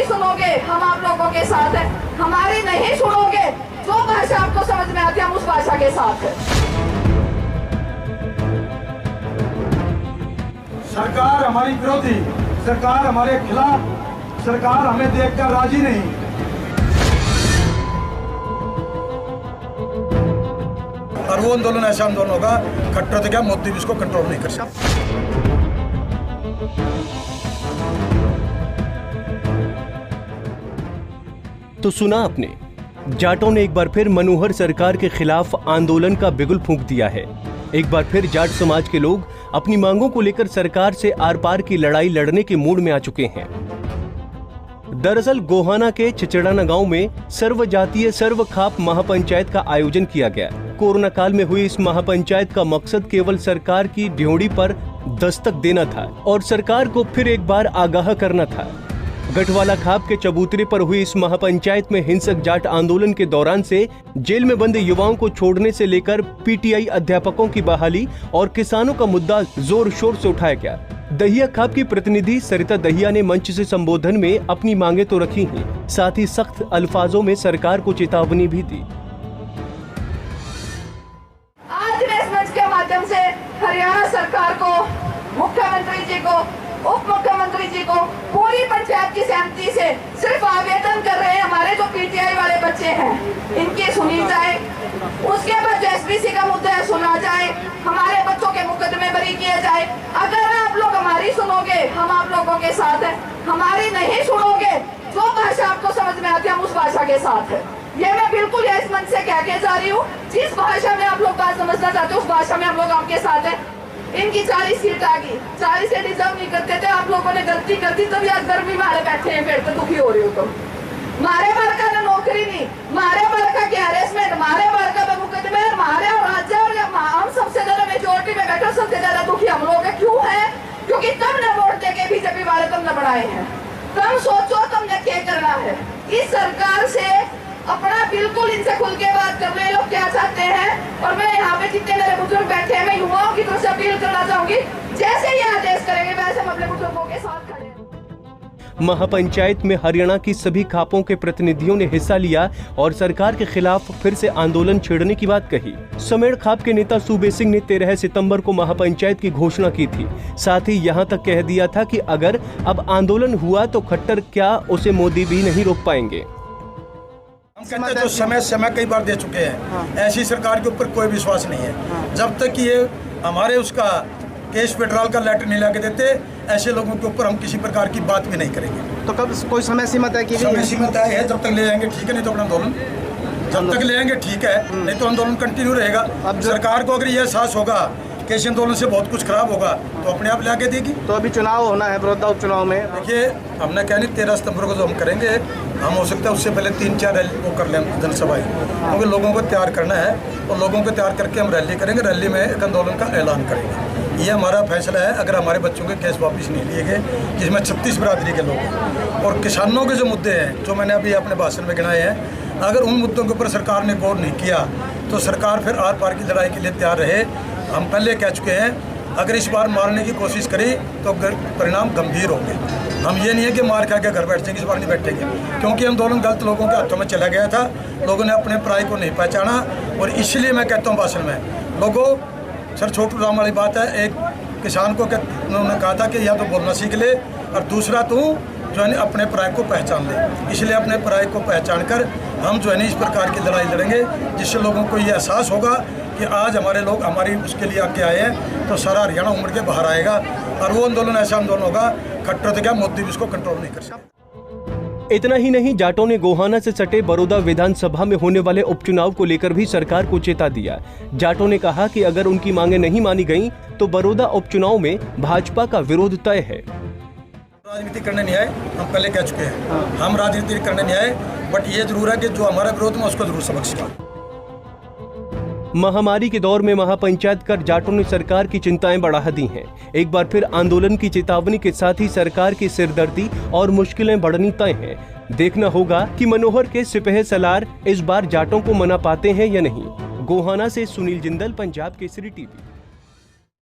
सुनोगे हम आप लोगों के साथ हैं, हमारी नहीं सुनोगे, जो भाषा आपको समझ में आती है हम उस भाषा के साथ हैं। सरकार हमारी विरोधी, सरकार हमारे खिलाफ, सरकार हमें देखकर राजी नहीं। और वो आंदोलन ऐसा आंदोलन होगा, खट्टर तो क्या मोदी भी इसको कंट्रोल नहीं कर सकता। तो सुना आपने, जाटों ने एक बार फिर मनोहर सरकार के खिलाफ आंदोलन का बिगुल फूंक दिया है। एक बार फिर जाट समाज के लोग अपनी मांगों को लेकर सरकार से आर पार की लड़ाई लड़ने के मूड में आ चुके हैं। दरअसल गोहाना के चिचड़ाना गांव में सर्व जातीय सर्व खाप महापंचायत का आयोजन किया गया। कोरोना काल में हुई इस महापंचायत का मकसद केवल सरकार की ड्योढ़ी पर दस्तक देना था और सरकार को फिर एक बार आगाह करना था। गढ़वाला खाप के चबूतरे पर हुई इस महापंचायत में हिंसक जाट आंदोलन के दौरान से जेल में बंद युवाओं को छोड़ने से लेकर पीटीआई अध्यापकों की बहाली और किसानों का मुद्दा जोर शोर से उठाया गया। दहिया खाप की प्रतिनिधि सरिता दहिया ने मंच से संबोधन में अपनी मांगे तो रखी ही, साथ ही सख्त अल्फाजों में सरकार को चेतावनी भी दी। आज मैं इस मंच के माध्यम से हरियाणा सरकार को, मुख्यमंत्री जी को, उप मुख्यमंत्री जी को, पूरी पंचायत की सहमति से सिर्फ आवेदन कर रहे हैं, हमारे जो पीटीआई वाले बच्चे हैं इनकी सुनी जाए, उसके बाद जो एसबीसी का मुद्दा है सुना जाए, हमारे बच्चों के मुकदमे बरी किए जाए। अगर आप लोग हमारी सुनोगे हम आप लोगों के साथ हैं, हमारी नहीं सुनोगे, जो भाषा आपको समझ में आती है हम उस भाषा के साथ हैं। ये मैं बिल्कुल इस मंच से कह के जा रही हूँ, जिस भाषा में आप लोग बात समझना चाहते हो उस भाषा में हम लोग आपके साथ हैं। इनकी 40 सीट आ गई, 40 से डिजर्व नहीं करते थे, आप लोगों ने गलती कर दी, तभी आज गर्मी में हारे बैठे हैं, पेड़ पे दुखी हो रही हो। तो मारे बार का ना नौकरी नहीं, मारे बार का क्या हैरेसमेंट, मारे बार का मुकदमे, मारे और राज्य और हम सबसे ज्यादा मेजोरिटी में बैठे, सबसे ज्यादा दुखी हम लोग हैं। क्यों है? क्योंकि तुमने वोट देके बीजेपी वाले तुमने बढ़ाए हैं। तुम सोचो तुमने क्या करना है। इस सरकार से अपना बिल्कुल इनसे खुल के बात कर ले, लोग क्या चाहते हैं। और मैं यहाँ पे जितने मेरे बुजुर्ग बैठे हैं, मैं युवाओं की तरफ से अपील करना चाहूंगी, जैसे ये आदेश करेंगे वैसे हम अपने बुजुर्गों के साथ खड़े हैं। महापंचायत में हरियाणा की सभी खापों के प्रतिनिधियों ने हिस्सा लिया और सरकार के खिलाफ फिर से आंदोलन छेड़ने की बात कही। समेड़ खाप के नेता सूबे सिंह ने 13 सितंबर को महापंचायत की घोषणा की थी। साथ ही यहां तक कह दिया था कि अगर अब आंदोलन हुआ तो खट्टर क्या उसे मोदी भी नहीं रोक पाएंगे। हम कहते हैं जो समय कई बार दे चुके हैं, ऐसी सरकार के ऊपर कोई विश्वास नहीं है। जब तक ये हमारे उसका केस पेट्रोल का लेटर नहीं लाके देते, ऐसे लोगों के ऊपर हम किसी प्रकार की बात भी नहीं करेंगे। तो कब कोई समय सीमा तय की? समय सीमा तय है, जब तक ले जाएंगे ठीक है, नहीं तो अपना आंदोलन जब तक ले जाएंगे ठीक है, नहीं तो आंदोलन कंटिन्यू रहेगा। अब सरकार को अगर यह एहसास होगा कि इस आंदोलन से बहुत कुछ खराब होगा तो अपने आप लाके देगी। तो अभी चुनाव होना है, बड़ौदा उपचुनाव में। देखिए हमने क्या नहीं, 13 सितंबर को जो हम करेंगे, हम हो सकता है उससे पहले 3-4 रैली वो कर लें, जनसभाएं, क्योंकि लोगों को तैयार करना है और लोगों को तैयार करके हम रैली करेंगे। रैली में एक आंदोलन का ऐलान करेंगे। ये हमारा फैसला है। अगर हमारे बच्चों के केस वापस नहीं लिए गए, जिसमें 36 बिरादरी के लोग हैं, और किसानों के जो मुद्दे हैं जो मैंने अभी अपने भाषण में गिनाए हैं, अगर उन मुद्दों के ऊपर सरकार ने गौर नहीं किया तो सरकार फिर आर पार की लड़ाई के लिए तैयार रहे। हम पहले कह चुके हैं, अगर इस बार मारने की कोशिश करी तो परिणाम गंभीर होंगे। हम ये नहीं है कि मार खा के घर बैठ जाएंगे, इस बार नहीं बैठेंगे, क्योंकि आंदोलन गलत लोगों के हाथों में चला गया था। लोगों ने अपने पराई को नहीं पहचाना, और इसलिए मैं कहता हूँ भाषण में, लोगों सर छोटू राम वाली बात है, एक किसान को उन्होंने कहा था कि या तो बोलना सीख ले और दूसरा तू जो है अपने पराई को पहचान ले। इसलिए अपने पराई को पहचान कर हम जो है इस प्रकार की लड़ाई लड़ेंगे, जिससे लोगों को ये एहसास होगा कि आज हमारे लोग हमारी उसके लिए आगे आए हैं, तो सारा हरियाणा उमड़ के बाहर आएगा। और वो आंदोलन ऐसा आंदोलन होगा, खट्टर तो क्या मोदी भी उसको कंट्रोल नहीं कर सकता। इतना ही नहीं, जाटों ने गोहाना से सटे बड़ौदा विधानसभा में होने वाले उपचुनाव को लेकर भी सरकार को चेता दिया। जाटों ने कहा कि अगर उनकी मांगे नहीं मानी गईं, तो बड़ौदा उपचुनाव में भाजपा का विरोध तय है। राजनीति करने नहीं आए, हम पहले कह चुके हैं, हम राजनीति करने नहीं आए, बट ये जरूर है कि जो हमारा विरोध में उसको जरूर सबक सिखा। महामारी के दौर में महापंचायत कर जाटों ने सरकार की चिंताएं बढ़ा दी हैं। एक बार फिर आंदोलन की चेतावनी के साथ ही सरकार की सिरदर्दी और मुश्किलें बढ़नी तय हैं। देखना होगा कि मनोहर के सिपह सलार इस बार जाटों को मना पाते हैं या नहीं। गोहाना से सुनील जिंदल, पंजाब केसरी टीवी।